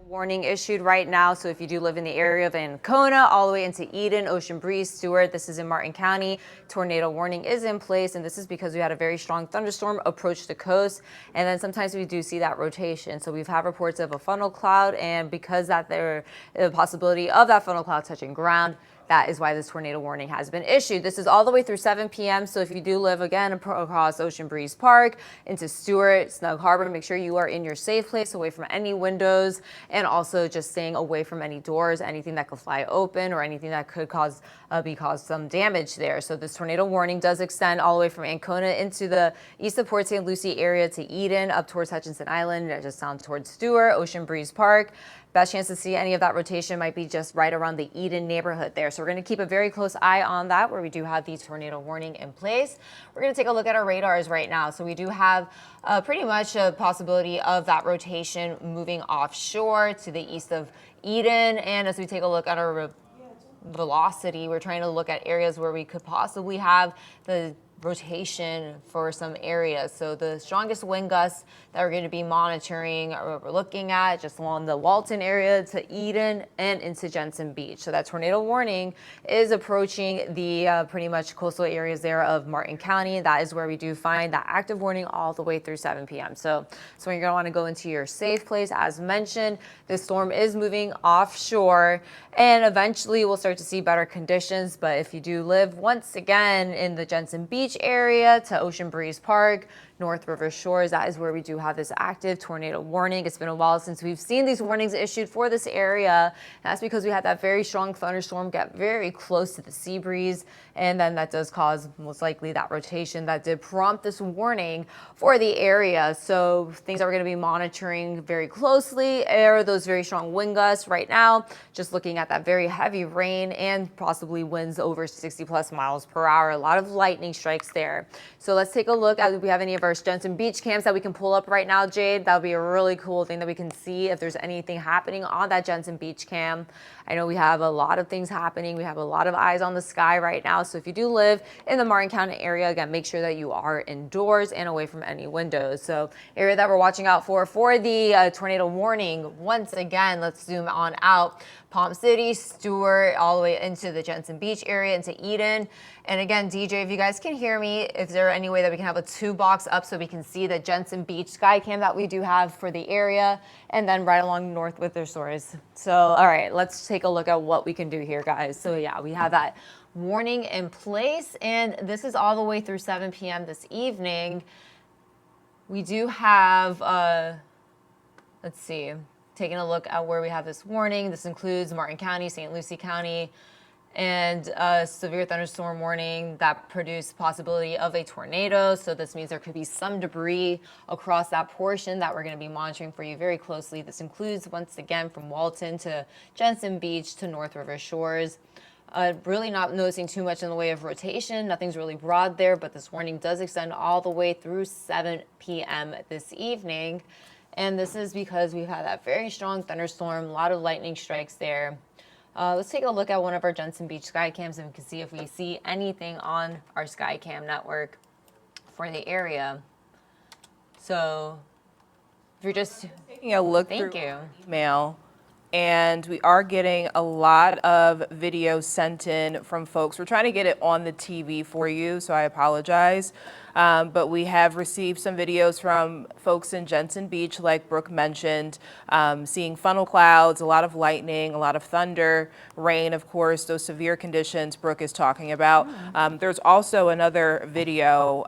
Warning issued right now. So if you do live in the area of Ancona, all the way into Eden, Ocean Breeze, Stewart, this is in Martin County, tornado warning is in place. And this is because we had a very strong thunderstorm approach the coast. And then sometimes we do see that rotation. So we've had reports of a funnel cloud. And because that there is a possibility of that funnel cloud touching ground, that is why this tornado warning has been issued. This is all the way through 7 p.m. So if you do live again across Ocean Breeze Park into Stewart, Snug Harbor, make sure you are in your safe place, away from any windows, and also just staying away from any doors, anything that could fly open or anything that could cause some damage there. So this tornado warning does extend all the way from Ancona into the east of Port St. Lucie area to Eden, up towards Hutchinson Island, just down towards Stewart, Ocean Breeze Park. Best chance to see any of that rotation might be just right around the Eden neighborhood there. So we're going to keep a very close eye on that, where we do have the tornado warning in place. We're going to take a look at our radars right now. So we do have pretty much a possibility of that rotation moving offshore to the east of Eden. And as we take a look at our velocity, we're trying to look at areas where we could possibly have the rotation for some areas. So the strongest wind gusts that we're going to be monitoring or we're looking at just along the Walton area to Eden and into Jensen Beach. So that tornado warning is approaching the pretty much coastal areas there of Martin County. That is where we do find that active warning all the way through 7 p.m. So you're going to want to go into your safe place. As mentioned, this storm is moving offshore and eventually we'll start to see better conditions. But if you do live once again in the Jensen Beach area to Ocean Breeze Park, North River Shores, that is where we do have this active tornado warning. It's been a while since we've seen these warnings issued for this area. That's because we had that very strong thunderstorm get very close to the sea breeze, and then that does cause most likely that rotation that did prompt this warning for the area. So things that we're going to be monitoring very closely are those very strong wind gusts right now, just looking at that very heavy rain and possibly winds over 60 plus miles per hour. A lot of lightning strikes there. So let's take a look at if we have any of our Jensen Beach cams that we can pull up right now, Jade. That would be a really cool thing that we can see if there's anything happening on that Jensen Beach cam. I know we have a lot of things happening. We have a lot of eyes on the sky right now. So if you do live in the Martin County area, again, make sure that you are indoors and away from any windows. So area that we're watching out for the tornado warning. Once again, let's zoom on out. Palm City, Stewart, all the way into the Jensen Beach area, into Eden. And again, DJ, if you guys can hear me, is there any way that we can have a 2-box up so we can see the Jensen Beach sky cam that we do have for the area, and then right along north with their stores. So, all right, let's take a look at what we can do here, guys. So yeah, we have that warning in place, and this is all the way through 7 p.m. this evening. We do have, let's see, taking a look at where we have this warning. This includes Martin County, St. Lucie County, and a severe thunderstorm warning that produced possibility of a tornado. So this means there could be some debris across that portion that we're going to be monitoring for you very closely. This includes, once again, from Walton to Jensen Beach to North River Shores. Really not noticing too much in the way of rotation. Nothing's really broad there, but this warning does extend all the way through 7 p.m. this evening. And this is because we've had that very strong thunderstorm, a lot of lightning strikes there. Let's take a look at one of our Jensen Beach sky cams and we can see if we see anything on our sky cam network for the area. So if you're just taking a look through email, and we are getting a lot of videos sent in from folks. We're trying to get it on the TV for you, so I apologize. But we have received some videos from folks in Jensen Beach, like Brooke mentioned, seeing funnel clouds, a lot of lightning, a lot of thunder, rain, of course, those severe conditions Brooke is talking about. There's also another video,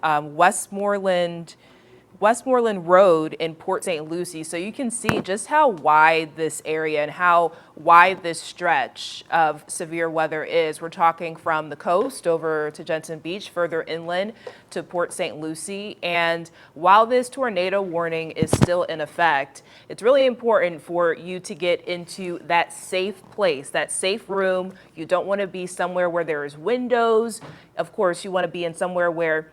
Westmoreland Road in Port St. Lucie. So you can see just how wide this area and how wide this stretch of severe weather is. We're talking from the coast over to Jensen Beach, further inland to Port St. Lucie. And while this tornado warning is still in effect, it's really important for you to get into that safe place, that safe room. You don't want to be somewhere where there is windows. Of course, you want to be in somewhere where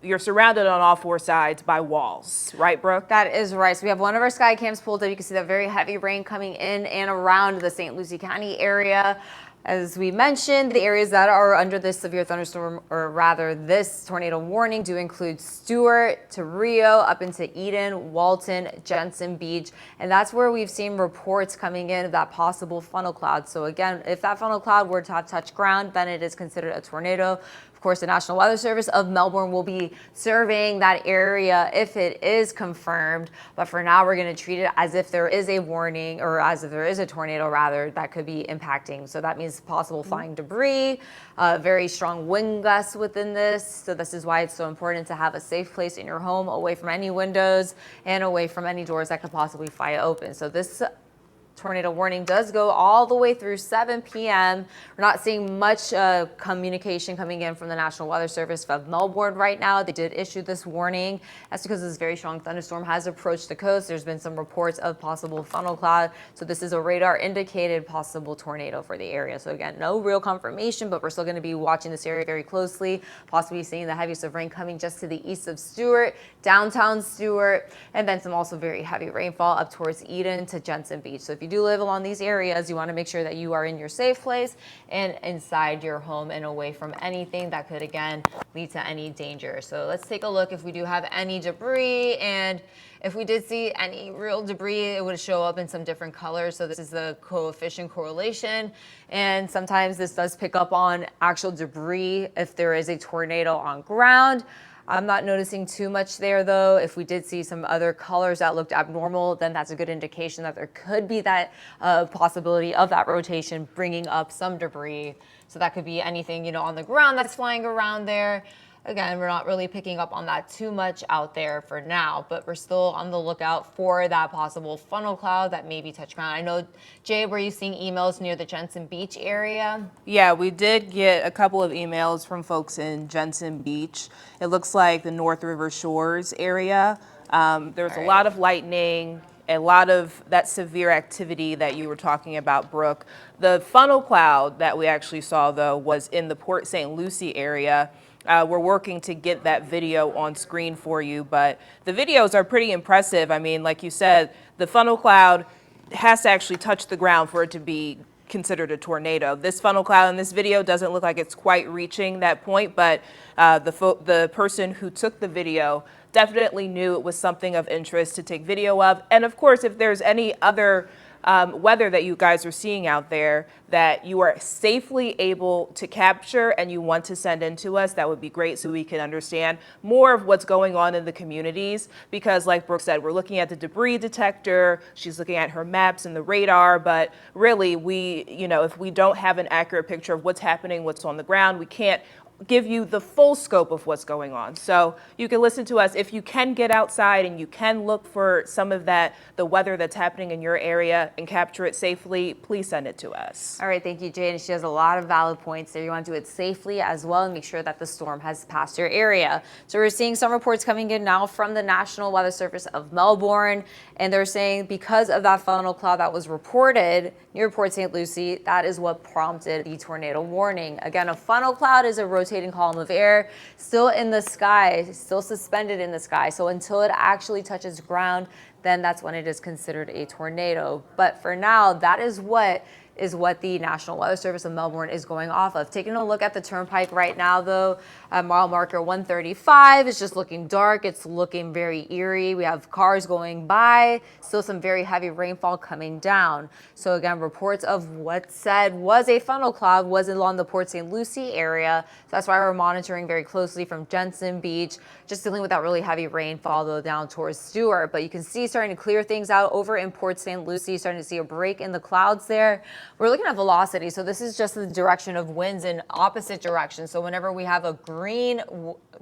you're surrounded on all 4 sides by walls, right, Brooke? That is right. So we have one of our sky cams pulled up. You can see that very heavy rain coming in and around the St. Lucie County area. As we mentioned, the areas that are under this severe thunderstorm, or rather this tornado warning, do include Stewart to Rio, up into Eden, Walton, Jensen Beach, and that's where we've seen reports coming in of that possible funnel cloud. So again, if that funnel cloud were to have touched ground, then it is considered a tornado. Of course, the National Weather Service of Melbourne will be surveying that area if it is confirmed. But for now, we're going to treat it as if there is a warning, or as if there is a tornado, rather, that could be impacting. So that means possible flying debris, very strong wind gusts within this. So this is why it's so important to have a safe place in your home, away from any windows and away from any doors that could possibly fly open. So this tornado warning does go all the way through 7 p.m. We're not seeing much communication coming in from the National Weather Service of Melbourne right now. They did issue this warning. That's because this very strong thunderstorm has approached the coast. There's been some reports of possible funnel cloud. So this is a radar indicated possible tornado for the area. So again, no real confirmation, but we're still going to be watching this area very closely, possibly seeing the heaviest of rain coming just to the east of Stewart, downtown Stewart, and then some also very heavy rainfall up towards Eden to Jensen Beach. So if you do live along these areas, you want to make sure that you are in your safe place and inside your home and away from anything that could again lead to any danger. So let's take a look if we do have any debris, and if we did see any real debris, it would show up in some different colors. So this is the coefficient correlation, and sometimes this does pick up on actual debris if there is a tornado on ground. I'm not noticing too much there, though. If we did see some other colors that looked abnormal, then that's a good indication that there could be that possibility of that rotation bringing up some debris. So that could be anything, you know, on the ground that's flying around there. Again, we're not really picking up on that too much out there for now, but we're still on the lookout for that possible funnel cloud that maybe touch ground. I know, Jay, were you seeing emails near the Jensen Beach area? Yeah, we did get a couple of emails from folks in Jensen Beach. It looks like the North River Shores area. There's a lot of lightning, a lot of that severe activity that you were talking about, Brooke. The funnel cloud that we actually saw, though, was in the Port St. Lucie area. We're working to get that video on screen for you, but the videos are pretty impressive. I mean, like you said, the funnel cloud has to actually touch the ground for it to be considered a tornado. This funnel cloud in this video doesn't look like it's quite reaching that point, but the person who took the video definitely knew it was something of interest to take video of. And of course, if there's any other weather that you guys are seeing out there that you are safely able to capture and you want to send in to us, that would be great, so we can understand more of what's going on in the communities. Because like Brooke said, we're looking at the debris detector, she's looking at her maps and the radar, but really if we don't have an accurate picture of what's happening, what's on the ground, we can't give you the full scope of what's going on. So you can listen to us. If you can get outside and you can look for some of that, the weather that's happening in your area, and capture it safely, please send it to us. All right, thank you, Jane. She has a lot of valid points there. You want to do it safely as well and make sure that the storm has passed your area. So we're seeing some reports coming in now from the National Weather Service of Melbourne, and they're saying because of that funnel cloud that was reported near Port St. Lucie, that is what prompted the tornado warning. Again, a funnel cloud is a rotating column of air still in the sky, still suspended in the sky. So until it actually touches ground, then that's when it is considered a tornado. But for now, that is what the National Weather Service of Melbourne is going off of. Taking a look at the turnpike right now, though, mile marker 135 is just looking dark. It's looking very eerie. We have cars going by, still some very heavy rainfall coming down. So again, reports of what said was a funnel cloud was along the Port St. Lucie area. So that's why we're monitoring very closely from Jensen Beach, just dealing with that really heavy rainfall, though, down towards Stewart. But you can see starting to clear things out over in Port St. Lucie, starting to see a break in the clouds there. We're looking at velocity, so this is just the direction of winds in opposite directions. So whenever we have a green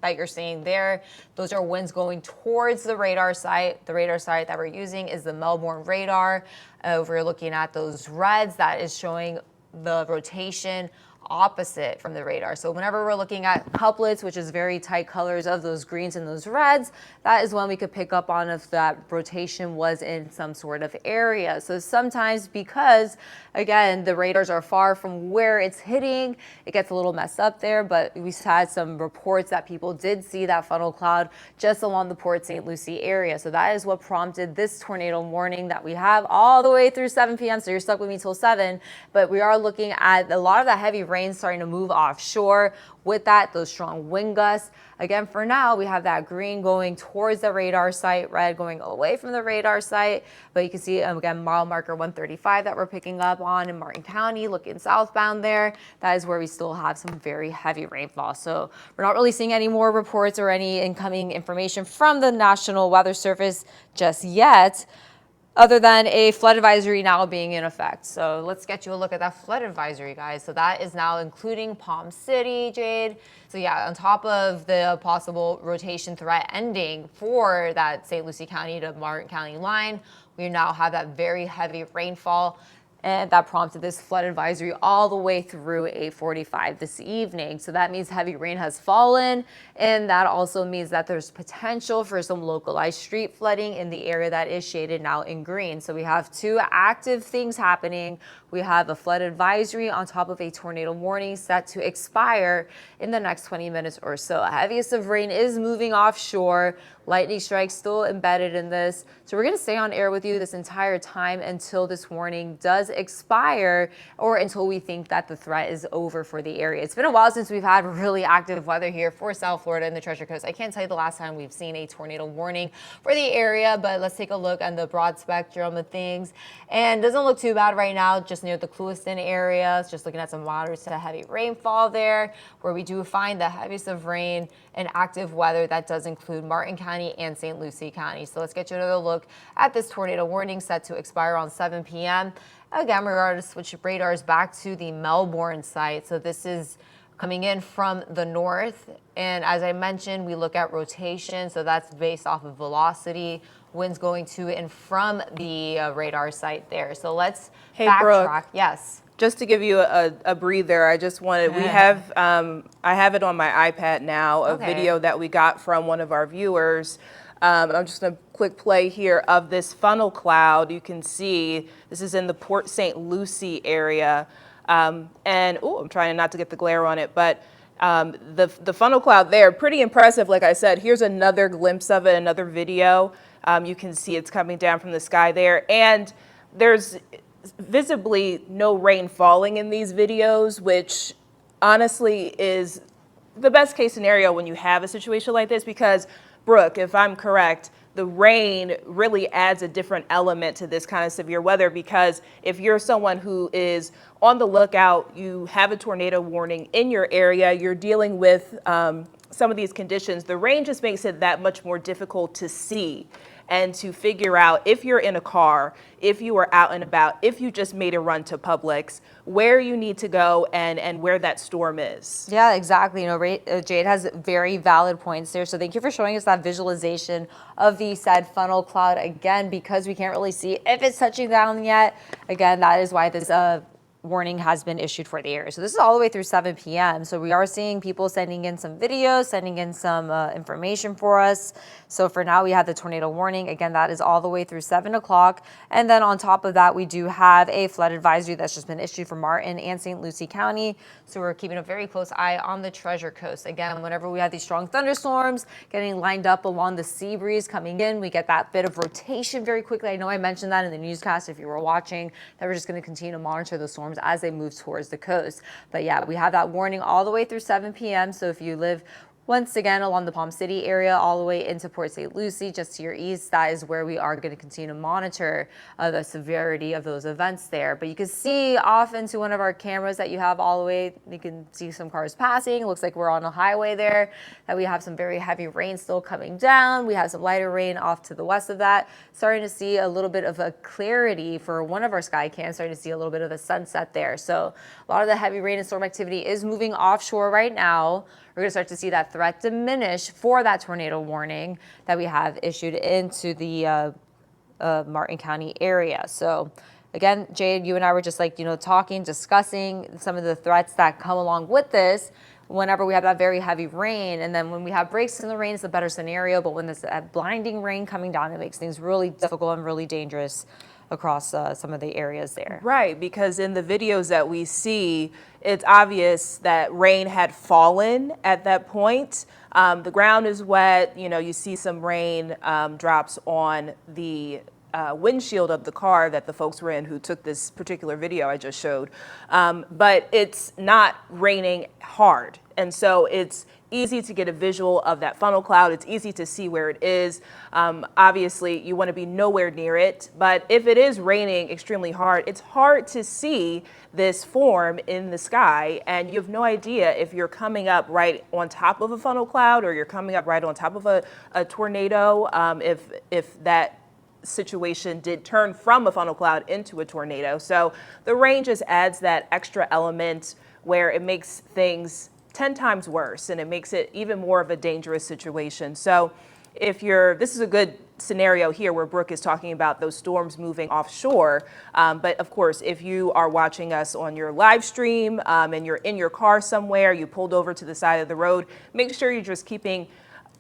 that you're seeing there, those are winds going towards the radar site. The radar site that we're using is the Melbourne radar. We're looking at those reds, that is showing the rotation opposite from the radar. So whenever we're looking at couplets, which is very tight colors of those greens and those reds, that is when we could pick up on if that rotation was in some sort of area. So sometimes, because again, the radars are far from where it's hitting, it gets a little messed up there, but we had some reports that people did see that funnel cloud just along the Port St. Lucie area. So that is what prompted this tornado warning that we have all the way through 7 p.m. So you're stuck with me till 7, but we are looking at a lot of that heavy rain starting to move offshore. With that, those strong wind gusts. Again, for now, we have that green going towards the radar site, red going away from the radar site. But you can see, again, mile marker 135 that we're picking up on in Martin County, looking southbound there. That is where we still have some very heavy rainfall. So we're not really seeing any more reports or any incoming information from the National Weather Service just yet, other than a flood advisory now being in effect. So let's get you a look at that flood advisory, guys. So that is now including Palm City, Jade. So yeah, on top of the possible rotation threat ending for that St. Lucie County to Martin County line, we now have that very heavy rainfall, and that prompted this flood advisory all the way through 8:45 this evening. So that means heavy rain has fallen, and that also means that there's potential for some localized street flooding in the area that is shaded now in green. So we have two active things happening. We have a flood advisory on top of a tornado warning set to expire in the next 20 minutes or so. Heaviest of rain is moving offshore. Lightning strikes still embedded in this. So we're going to stay on air with you this entire time until this warning does expire, or until we think that the threat is over for the area. It's been a while since we've had really active weather here for South Florida and the Treasure Coast. I can't tell you the last time we've seen a tornado warning for the area, but let's take a look at the broad spectrum of things. And doesn't look too bad right now, just near the Clewiston area. It's just looking at some moderate to heavy rainfall there, where we do find the heaviest of rain and active weather. That does include Martin County and St. Lucie County. So let's get you another look at this tornado warning set to expire on 7 p.m. Again, we're going to switch radars back to the Melbourne site. So this is coming in from the north. And as I mentioned, we look at rotation. So that's based off of velocity, winds going to and from the radar site there. So let's backtrack. Brooke. Yes. Just to give you a breather, I just wanted, we have, I have it on my iPad now, a video that we got from one of our viewers. I'm just going to quick play here of this funnel cloud. You can see this is in the Port St. Lucie area. And, I'm trying not to get the glare on it, but the funnel cloud there, pretty impressive. Like I said, here's another glimpse of it, another video. You can see it's coming down from the sky there. And there's visibly no rain falling in these videos, which honestly is the best case scenario when you have a situation like this, because Brooke, if I'm correct, the rain really adds a different element to this kind of severe weather, because if you're someone who is on the lookout, you have a tornado warning in your area, you're dealing with some of these conditions, the rain just makes it that much more difficult to see and to figure out, if you're in a car, if you are out and about, if you just made a run to Publix, where you need to go and where that storm is. Yeah, exactly. You know, Jade has very valid points there. So thank you for showing us that visualization of the said funnel cloud again, because we can't really see if it's touching down yet. Again, that is why this warning has been issued for the area. So this is all the way through 7 p.m. So we are seeing people sending in some videos, sending in some information for us. So for now, we have the tornado warning. Again, that is all the way through 7 o'clock. And then on top of that, we do have a flood advisory that's just been issued for Martin and St. Lucie County. So we're keeping a very close eye on the Treasure Coast. Again, whenever we have these strong thunderstorms getting lined up along the sea breeze coming in, we get that bit of rotation very quickly. I know I mentioned that in the newscast if you were watching, that we're just going to continue to monitor the storms as they move towards the coast. But yeah, we have that warning all the way through 7 p.m. So if you live once again along the Palm City area all the way into Port St. Lucie, just to your east, that is where we are going to continue to monitor the severity of those events there. But you can see off into one of our cameras that you have all the way, you can see some cars passing. It looks like we're on a highway there, that we have some very heavy rain still coming down. We have some lighter rain off to the west of that. Starting to see a little bit of a clarity for one of our sky cams, starting to see a little bit of a sunset there. So a lot of the heavy rain and storm activity is moving offshore right now. We're going to start to see that threat diminish for that tornado warning that we have issued into the Martin County area. So again, Jade, you and I were just like, talking, discussing some of the threats that come along with this whenever we have that very heavy rain. And then when we have breaks in the rain, it's a better scenario. But when there's that blinding rain coming down, it makes things really difficult and really dangerous across some of the areas there. Right, because in the videos that we see, it's obvious that rain had fallen at that point. The ground is wet. You see some rain drops on the windshield of the car that the folks were in who took this particular video I just showed. But it's not raining hard. And so it's easy to get a visual of that funnel cloud. It's easy to see where it is. Obviously, you want to be nowhere near it. But if it is raining extremely hard, it's hard to see this form in the sky. And you have no idea if you're coming up right on top of a funnel cloud or you're coming up right on top of a tornado, if that situation did turn from a funnel cloud into a tornado. So the rain just adds that extra element where it makes things 10 times worse, and it makes it even more of a dangerous situation. So this is a good scenario here where Brooke is talking about those storms moving offshore. But of course, if you are watching us on your live stream and you're in your car somewhere, you pulled over to the side of the road, make sure you're just keeping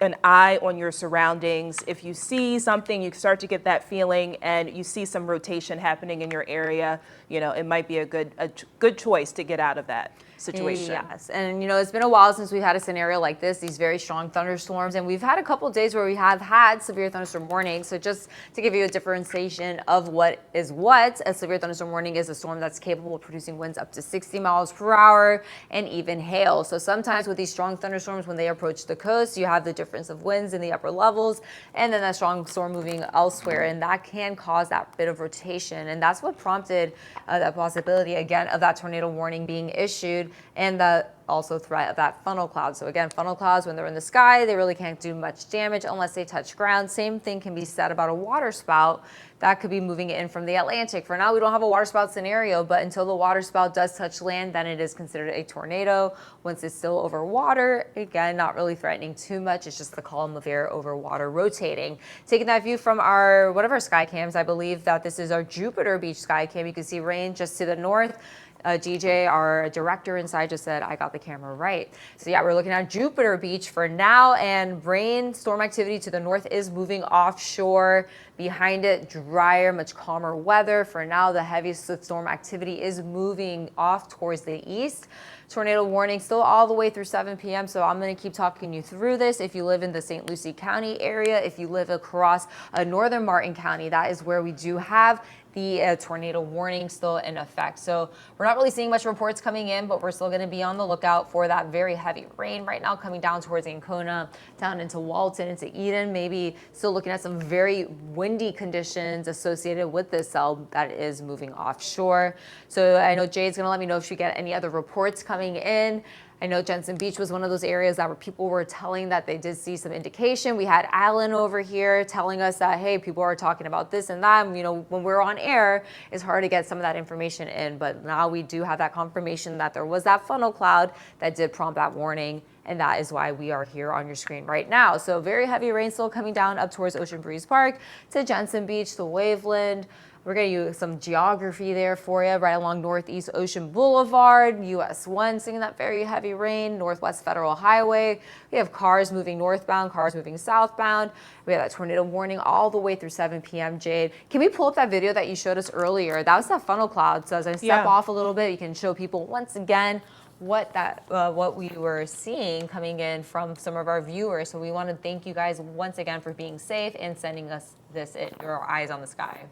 an eye on your surroundings. If you see something, you start to get that feeling and you see some rotation happening in your area, it might be a good choice to get out of that situation. Yes, and it's been a while since we've had a scenario like this, these very strong thunderstorms, and we've had a couple of days where we have had severe thunderstorm warnings. So just to give you a differentiation of what, a severe thunderstorm warning is a storm that's capable of producing winds up to 60 miles per hour and even hail. So sometimes with these strong thunderstorms, when they approach the coast, you have the difference of winds in the upper levels and then that strong storm moving elsewhere, and that can cause that bit of rotation, and that's what prompted that possibility again of that tornado warning being issued, and the also threat of that funnel cloud. So again, funnel clouds, when they're in the sky, they really can't do much damage unless they touch ground. Same thing can be said about a water spout that could be moving in from the Atlantic. For now, we don't have a water spout scenario, but until the water spout does touch land, then it is considered a tornado. Once it's still over water, again, not really threatening too much. It's just the column of air over water rotating. Taking that view from one of our sky cams, I believe that this is our Jupiter Beach sky cam. You can see rain just to the north. DJ, our director inside, just said, I got the camera right. So yeah, we're looking at Jupiter Beach for now, and rain, storm activity to the north is moving offshore. Behind it, drier, much calmer weather. For now, the heaviest storm activity is moving off towards the east. Tornado warning still all the way through 7 p.m. So I'm going to keep talking you through this. If you live in the St. Lucie County area, if you live across northern Martin County, that is where we do have the tornado warning still in effect. So we're not really seeing much reports coming in, but we're still going to be on the lookout for that very heavy rain right now coming down towards Ancona, down into Walton, into Eden. Maybe still looking at some very windy conditions associated with this cell that is moving offshore. So I know Jade's going to let me know if she get any other reports coming in. I know Jensen Beach was one of those areas that people were telling that they did see some indication. We had Alan over here telling us that, hey, people are talking about this and that. When we're on air, it's hard to get some of that information in. But now we do have that confirmation that there was that funnel cloud that did prompt that warning. And that is why we are here on your screen right now. So very heavy rain still coming down up towards Ocean Breeze Park to Jensen Beach, to Waveland. We're going to use some geography there for you, right along Northeast Ocean Boulevard, US 1, seeing that very heavy rain, Northwest Federal Highway. We have cars moving northbound, cars moving southbound. We have that tornado warning all the way through 7 p.m., Jade. Can we pull up that video that you showed us earlier? That was that funnel cloud. So as I step off a little bit, you can show people once again what we were seeing coming in from some of our viewers. So we want to thank you guys once again for being safe and sending us this in your eyes on the sky.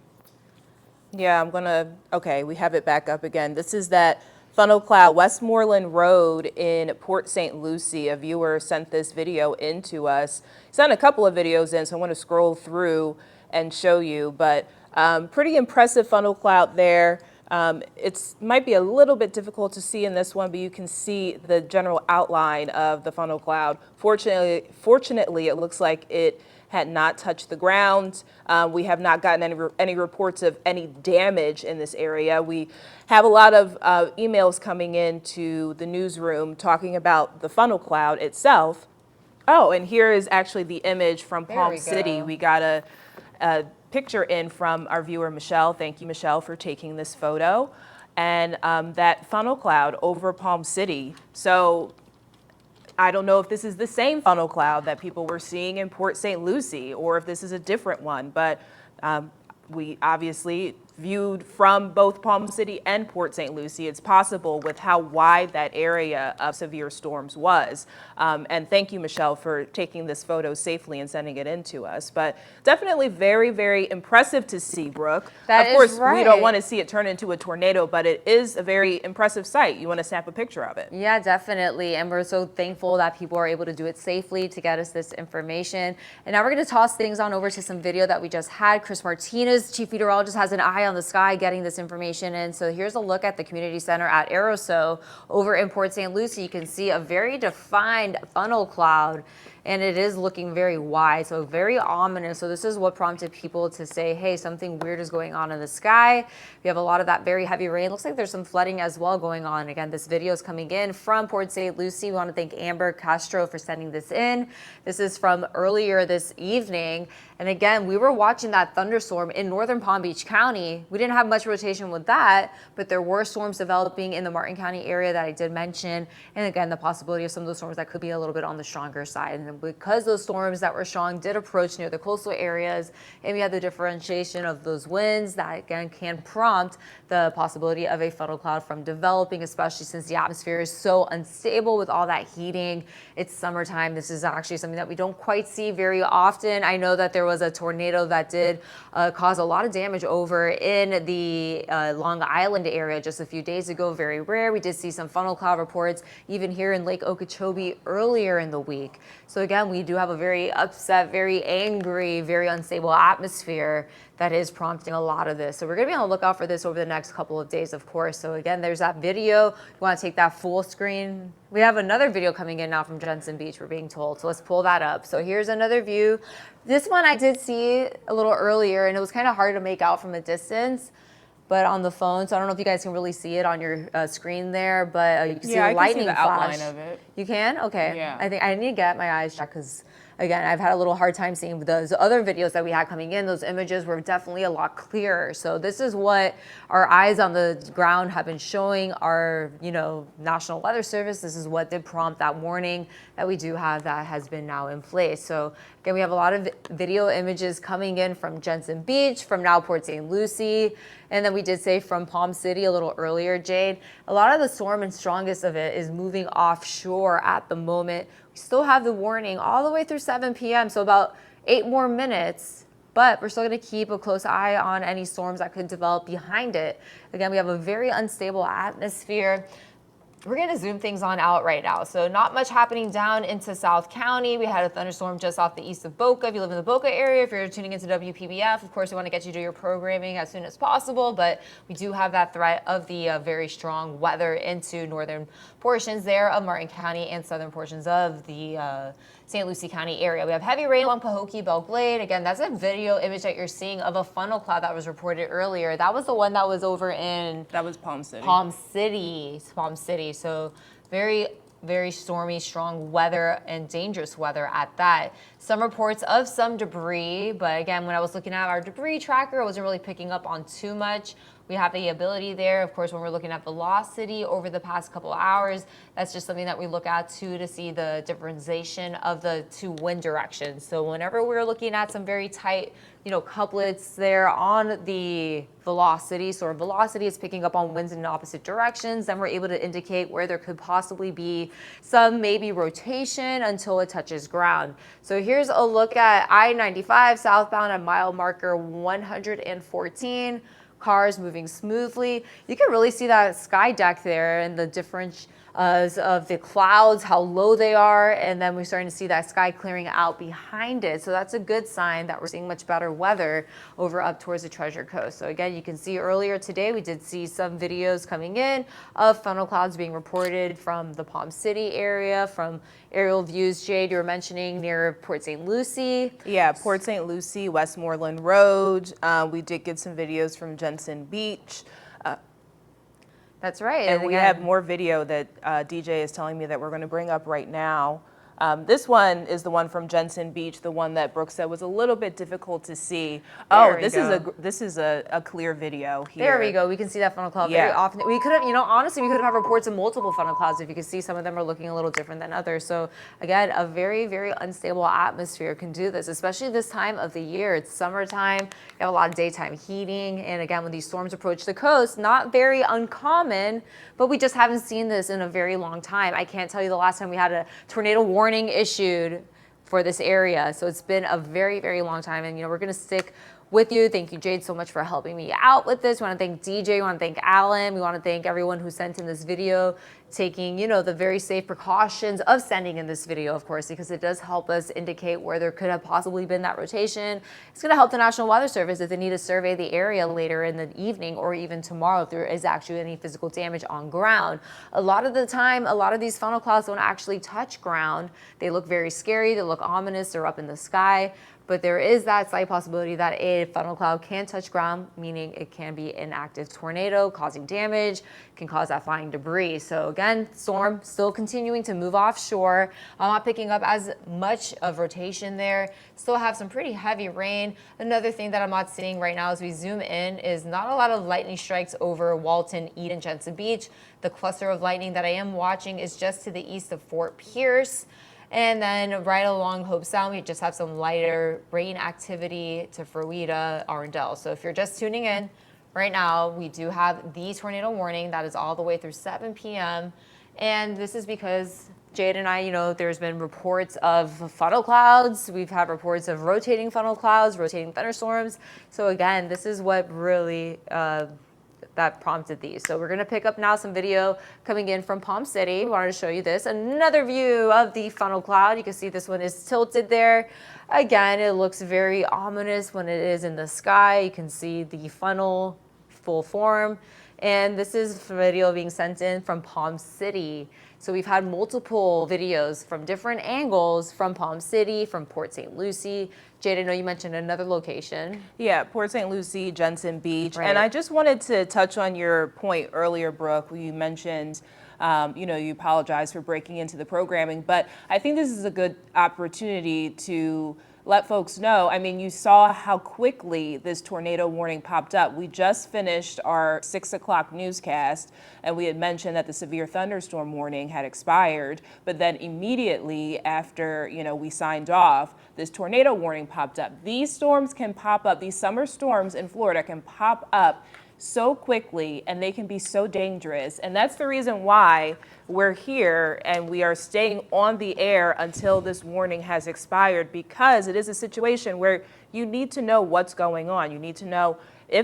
Yeah, okay, we have it back up again. This is that funnel cloud, Westmoreland Road in Port St. Lucie. A viewer sent this video in to us. He sent a couple of videos in, so I want to scroll through and show you, but pretty impressive funnel cloud there. It might be a little bit difficult to see in this one, but you can see the general outline of the funnel cloud. Fortunately, it looks like it had not touched the ground. We have not gotten any reports of any damage in this area. We have a lot of emails coming in to the newsroom talking about the funnel cloud itself. Oh, and here is actually the image from Palm City. We got a picture in from our viewer, Michelle. Thank you, Michelle, for taking this photo. And that funnel cloud over Palm City. So I don't know if this is the same funnel cloud that people were seeing in Port St. Lucie or if this is a different one, but we obviously viewed from both Palm City and Port St. Lucie, it's possible with how wide that area of severe storms was. And thank you, Michelle, for taking this photo safely and sending it in to us. But definitely very, very impressive to see, Brooke. That of course, is right. We don't want to see it turn into a tornado, but it is a very impressive sight. You want to snap a picture of it. Yeah, definitely. And we're so thankful that people are able to do it safely to get us this information. And now we're going to toss things on over to some video that we just had. Chris Martinez, chief meteorologist, has an eye on the sky getting this information in. So here's a look at the community center at Aeroso over in Port St. Lucie. You can see a very defined funnel cloud, and it is looking very wide, so very ominous. So this is what prompted people to say, hey, something weird is going on in the sky. We have a lot of that very heavy rain. Looks like there's some flooding as well going on. Again, this video is coming in from Port St. Lucie. We want to thank Amber Castro for sending this in. This is from earlier this evening. And again, we were watching that thunderstorm in northern Palm Beach County. We didn't have much rotation with that, but there were storms developing in the Martin County area that I did mention. And again, the possibility of some of those storms that could be a little bit on the stronger side. And because those storms that were strong did approach near the coastal areas, and we had the differentiation of those winds that again can prompt the possibility of a funnel cloud from developing, especially since the atmosphere is so unstable with all that heating. It's summertime. This is actually something that we don't quite see very often. I know that there was a tornado that did cause a lot of damage over in the Long Island area just a few days ago. Very rare. We did see some funnel cloud reports even here in Lake Okeechobee earlier in the week. So again, we do have a very upset, very angry, very unstable atmosphere that is prompting a lot of this. So we're going to be on the lookout for this over the next couple of days, of course. So again, there's that video. You want to take that full screen. We have another video coming in now from Jensen Beach, we're being told. So let's pull that up. So here's another view. This one I did see a little earlier, and it was kind of hard to make out from a distance, but on the phone. So I don't know if you guys can really see it on your screen there, but you can see the lightning flash. Outline of it. You can? Okay. Yeah. I think I need to get my eyes checked because, again, I've had a little hard time seeing those other videos that we had coming in. Those images were definitely a lot clearer. So this is what our eyes on the ground have been showing our, National Weather Service. This is what did prompt that warning that we do have that has been now in place. So again, we have a lot of video images coming in from Jensen Beach, from now Port St. Lucie, and then we did say from Palm City a little earlier, Jade. A lot of the storm and strongest of it is moving offshore at the moment. We still have the warning all the way through 7 p.m., so about 8 more minutes, but we're still going to keep a close eye on any storms that could develop behind it. Again, we have a very unstable atmosphere. We're going to zoom things on out right now. So not much happening down into South County. We had a thunderstorm just off the east of Boca. If you live in the Boca area, if you're tuning into WPBF, of course, we want to get you to your programming as soon as possible. But we do have that threat of the very strong weather into northern portions there of Martin County and southern portions of the St. Lucie County area. We have heavy rain along Pahokee, Belle Glade. Again, that's a video image that you're seeing of a funnel cloud that was reported earlier. That was the one that was over in... That was Palm City. Palm City. So very, very stormy, strong weather and dangerous weather at that. Some reports of some debris, but again, when I was looking at our debris tracker, I wasn't really picking up on too much. We have the ability there, of course, when we're looking at velocity over the past couple hours, that's just something that we look at too to see the differentiation of the two wind directions. So whenever we're looking at some very tight, couplets there on the velocity, so our velocity is picking up on winds in opposite directions, then we're able to indicate where there could possibly be some maybe rotation until it touches ground. So here's a look at I-95 southbound at mile marker 114. Cars moving smoothly. You can really see that sky deck there and the difference of the clouds, how low they are, and then we're starting to see that sky clearing out behind it. So that's a good sign that we're seeing much better weather over up towards the Treasure Coast. So again, you can see earlier today, we did see some videos coming in of funnel clouds being reported from the Palm City area, from aerial views. Jade, you were mentioning near Port St. Lucie. Yeah, Port St. Lucie, Westmoreland Road. We did get some videos from Jensen Beach. That's right. And we have more video that DJ is telling me that we're going to bring up right now This one is the one from Jensen Beach, the one that Brooke said was a little bit difficult to see. There Oh, we this is a clear video here. There we go. We can see that funnel cloud very often. We could have, honestly, we could have reports of multiple funnel clouds if you could see some of them are looking a little different than others. So again, a very, very unstable atmosphere can do this, especially this time of the year. It's summertime. You have a lot of daytime heating. And again, when these storms approach the coast, not very uncommon, but we just haven't seen this in a very long time. I can't tell you the last time we had a tornado warning issued for this area. So it's been a very, very long time. And, we're going to stick with you. Thank you, Jade, so much for helping me out with this. We want to thank DJ. We want to thank Alan. We want to thank everyone who sent in this video, taking, the very safe precautions of sending in this video, of course, because it does help us indicate where there could have possibly been that rotation. It's going to help the National Weather Service if they need to survey the area later in the evening or even tomorrow if there is actually any physical damage on ground. A lot of the time, a lot of these funnel clouds don't actually touch ground. They look very scary. They look ominous. They're up in the sky. But there is that slight possibility that a funnel cloud can touch ground, meaning it can be an active tornado causing damage, can cause that flying debris. So again, storm still continuing to move offshore. I'm not picking up as much of rotation there. Still have some pretty heavy rain. Another thing that I'm not seeing right now as we zoom in is not a lot of lightning strikes over Walton, Eden, Jensen Beach. The cluster of lightning that I am watching is just to the east of Fort Pierce. And then right along Hope Sound, we just have some lighter rain activity to Fruita, Arundel. So if you're just tuning in, right now we do have the tornado warning that is all the way through 7 p.m. And this is because Jade and I, there's been reports of funnel clouds. We've had reports of rotating funnel clouds, rotating thunderstorms. So again, this is what really that prompted these. So we're gonna pick up now some video coming in from Palm City. We wanted to show you this. Another view of the funnel cloud. You can see this one is tilted there. Again, it looks very ominous when it is in the sky. You can see the funnel full form. And this is video being sent in from Palm City. So we've had multiple videos from different angles from Palm City, from Port St. Lucie. Jade, I know you mentioned another location. Yeah, Port St. Lucie, Jensen Beach. Right. And I just wanted to touch on your point earlier, Brooke, where you mentioned, you apologize for breaking into the programming, but I think this is a good opportunity to let folks know. I mean, you saw how quickly this tornado warning popped up. We just finished our 6 o'clock newscast, and we had mentioned that the severe thunderstorm warning had expired. But then immediately after, we signed off, this tornado warning popped up. These storms can pop up. These summer storms in Florida can pop up so quickly, and they can be so dangerous. And that's the reason why we're here and we are staying on the air until this warning has expired, because it is a situation where you need to know what's going on. You need to know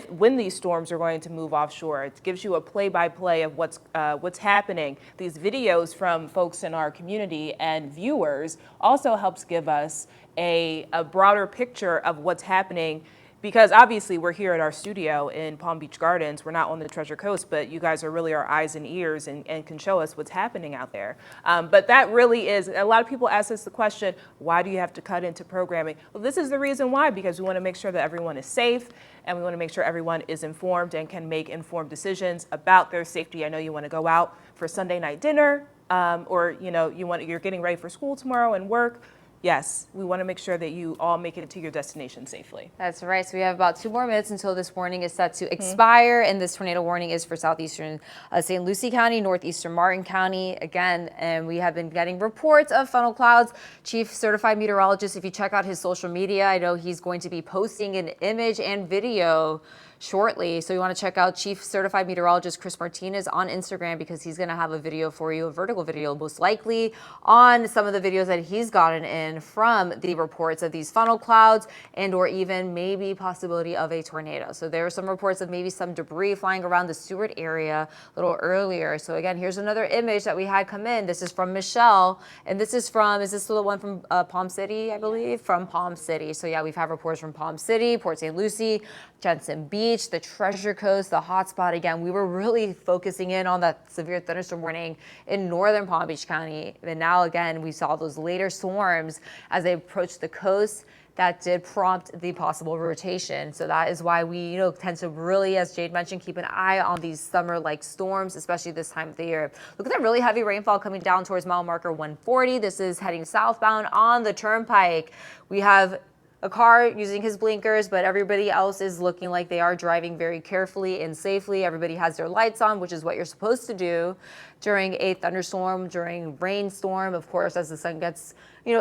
when these storms are going to move offshore. It gives you a play-by-play of what's happening. These videos from folks in our community and viewers also helps give us a broader picture of what's happening, because obviously we're here at our studio in Palm Beach Gardens. We're not on the Treasure Coast, but you guys are really our eyes and ears and can show us what's happening out there. But that really is, a lot of people ask us the question, why do you have to cut into programming? Well, this is the reason why, because we want to make sure that everyone is safe, and we want to make sure everyone is informed and can make informed decisions about their safety. I know you want to go out for Sunday night dinner, or you're getting ready for school tomorrow and work. Yes, we want to make sure that you all make it to your destination safely. That's right. So we have about 2 more minutes until this warning is set to expire. And this tornado warning is for southeastern St. Lucie County, northeastern Martin County. Again, and we have been getting reports of funnel clouds. Chief Certified Meteorologist, if you check out his social media, I know he's going to be posting an image and video shortly. So you want to check out Chief Certified Meteorologist Chris Martinez on Instagram, because he's going to have a video for you, a vertical video, most likely on some of the videos that he's gotten in from the reports of these funnel clouds and or even maybe possibility of a tornado. So there are some reports of maybe some debris flying around the Stewart area a little earlier. So again, here's another image that we had come in. This is from Michelle, and this is this the one from Palm City, I believe? From Palm City. So yeah, we've had reports from Palm City, Port St. Lucie, Jensen Beach, the Treasure Coast, the hotspot. Again, we were really focusing in on that severe thunderstorm warning in northern Palm Beach County. And now again, we saw those later storms as they approached the coast. that did prompt the possible rotation. So that is why we, tend to really, as Jade mentioned, keep an eye on these summer-like storms, especially this time of the year. Look at that really heavy rainfall coming down towards mile marker 140. This is heading southbound on the turnpike. We have a car using his blinkers, but everybody else is looking like they are driving very carefully and safely. Everybody has their lights on, which is what you're supposed to do during a thunderstorm, during rainstorm. Of course, as the sun gets,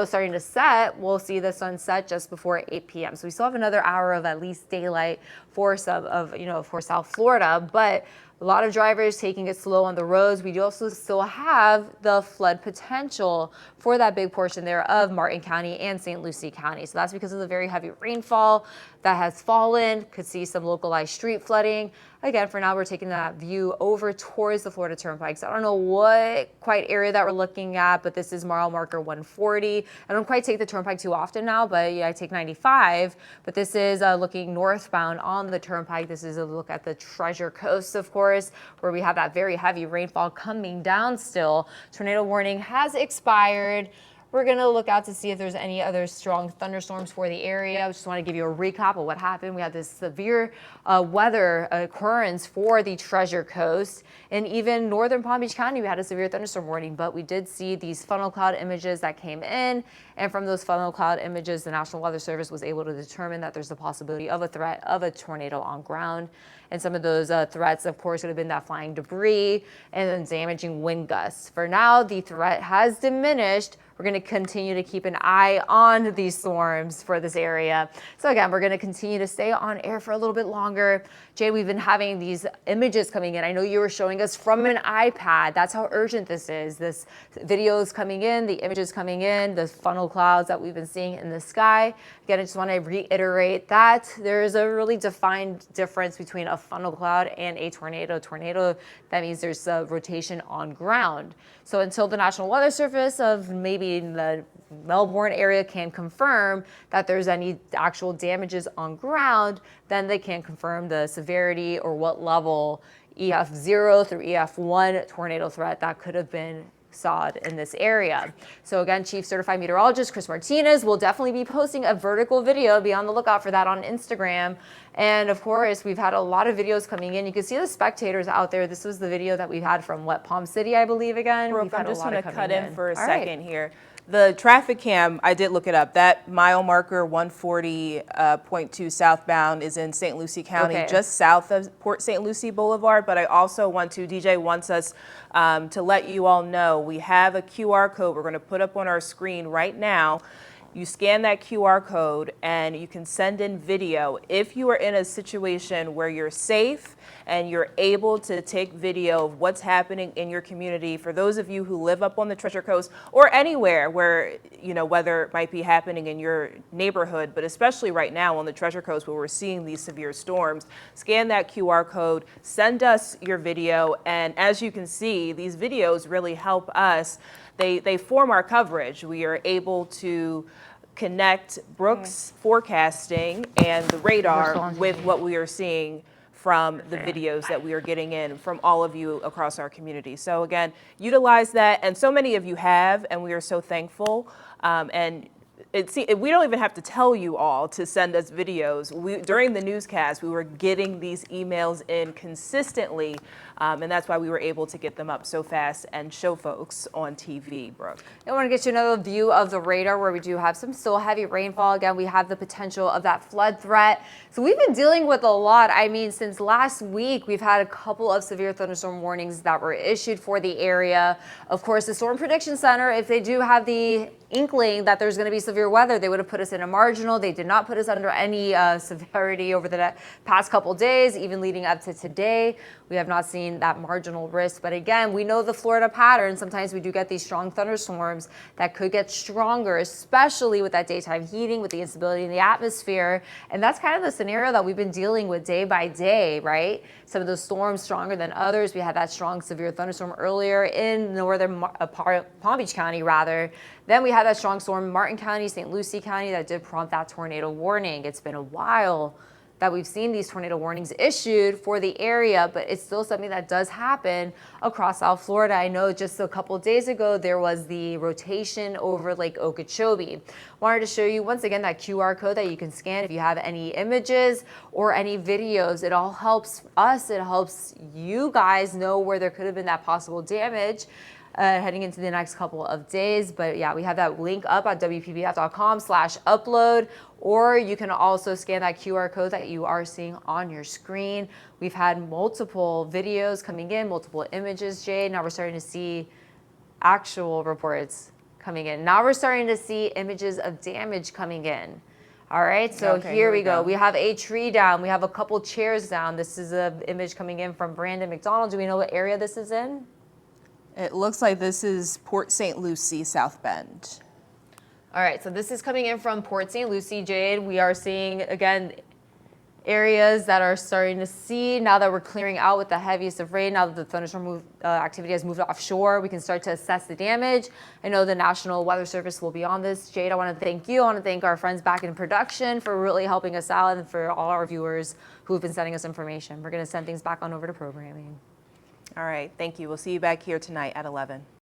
starting to set, we'll see the sun set just before 8 p.m. So we still have another hour of at least daylight for some of, for South Florida, but a lot of drivers taking it slow on the roads. We do also still have the flood potential for that big portion there of Martin County and St. Lucie County. So that's because of the very heavy rainfall that has fallen. Could see some localized street flooding. Again, for now, we're taking that view over towards the Florida Turnpike. So I don't know what quite area that we're looking at, but this is mile marker 140. I don't quite take the Turnpike too often now, but I take 95. But this is looking northbound on the Turnpike. This is a look at the Treasure Coast, of course, where we have that very heavy rainfall coming down still. Tornado warning has expired. We're going to look out to see if there's any other strong thunderstorms for the area. I just want to give you a recap of what happened. We had this severe weather occurrence for the Treasure Coast. And even northern Palm Beach County, we had a severe thunderstorm warning, but we did see these funnel cloud images that came in. And from those funnel cloud images, the National Weather Service was able to determine that there's a possibility of a threat of a tornado on ground. And some of those threats, of course, would have been that flying debris and then damaging wind gusts. For now, the threat has diminished. We're going to continue to keep an eye on these storms for this area. So again, we're going to continue to stay on air for a little bit longer. Jay, we've been having these images coming in. I know you were showing us from an iPad. That's how urgent this is. This video is coming in, the images coming in, the funnel clouds that we've been seeing in the sky. Again, I just want to reiterate that there is a really defined difference between a funnel cloud and a tornado. Tornado, that means there's a rotation on ground. So until the National Weather Service of maybe the Melbourne area can confirm that there's any actual damages on ground, then they can confirm the severity or what level EF0 through EF1 tornado threat that could have been sawed in this area. So again, Chief Certified Meteorologist Chris Martinez will definitely be posting a vertical video. Be on the lookout for that on Instagram. And of course, we've had a lot of videos coming in. You can see the spectators out there. This was the video that we had from Palm City, I believe, again. Brooke, I'm just going to cut in for a second here. The traffic cam, I did look it up. That mile marker 140.2 southbound is in St. Lucie County, just south of Port St. Lucie Boulevard. But I also want to, DJ wants us to let you all know, we have a QR code we're going to put up on our screen right now. You scan that QR code and you can send in video if you are in a situation where you're safe and you're able to take video of what's happening in your community. For those of you who live up on the Treasure Coast or anywhere where, weather it might be happening in your neighborhood, but especially right now on the Treasure Coast where we're seeing these severe storms, scan that QR code, send us your video. And as you can see, these videos really help us. They form our coverage. We are able to connect Brooke's forecasting and the radar with what we are seeing from the videos that we are getting in from all of you across our community. So again, utilize that. And so many of you have, and we are so thankful. And we don't even have to tell you all to send us videos. During the newscast, we were getting these emails in consistently, and that's why we were able to get them up so fast and show folks on TV, Brooke. I want to get you another view of the radar where we do have some still heavy rainfall. Again, we have the potential of that flood threat. So we've been dealing with a lot. I mean, since last week, we've had a couple of severe thunderstorm warnings that were issued for the area. Of course, the Storm Prediction Center, if they do have the inkling that there's going to be severe weather, they would have put us in a marginal. They did not put us under any severity over the past couple days, even leading up to today. We have not seen that marginal risk. But again, we know the Florida pattern. Sometimes we do get these strong thunderstorms that could get stronger, especially with that daytime heating, with the instability in the atmosphere. And that's kind of the scenario that we've been dealing with day by day, right? Some of those storms stronger than others. We had that strong severe thunderstorm earlier in northern Palm Beach County, rather. Then we had that strong storm in Martin County, St. Lucie County that did prompt that tornado warning. It's been a while that we've seen these tornado warnings issued for the area, but it's still something that does happen across South Florida. I know just a couple of days ago, there was the rotation over Lake Okeechobee. Wanted to show you once again that QR code that you can scan if you have any images or any videos. It all helps us, it helps you guys know where there could have been that possible damage heading into the next couple of days. But yeah, we have that link up at wpbf.com/upload, or you can also scan that QR code that you are seeing on your screen. We've had multiple videos coming in, multiple images, Jade. Now we're starting to see actual reports coming in. Now we're starting to see images of damage coming in. All right, so Okay, here we go. We have a tree down. We have a couple chairs down. This is an image coming in from Brandon McDonald. Do we know what area this is in? It looks like this is Port St. Lucie, South Bend. All right, so this is coming in from Port St. Lucie, Jade. We are seeing, again, areas that are starting to see, now that we're clearing out with the heaviest of rain, now that the thunderstorm activity has moved offshore, we can start to assess the damage. I know the National Weather Service will be on this. Jade, I want to thank you. I want to thank our friends back in production for really helping us out, and for all our viewers who have been sending us information. We're going to send things back on over to programming. All right, thank you. We'll see you back here tonight at 11.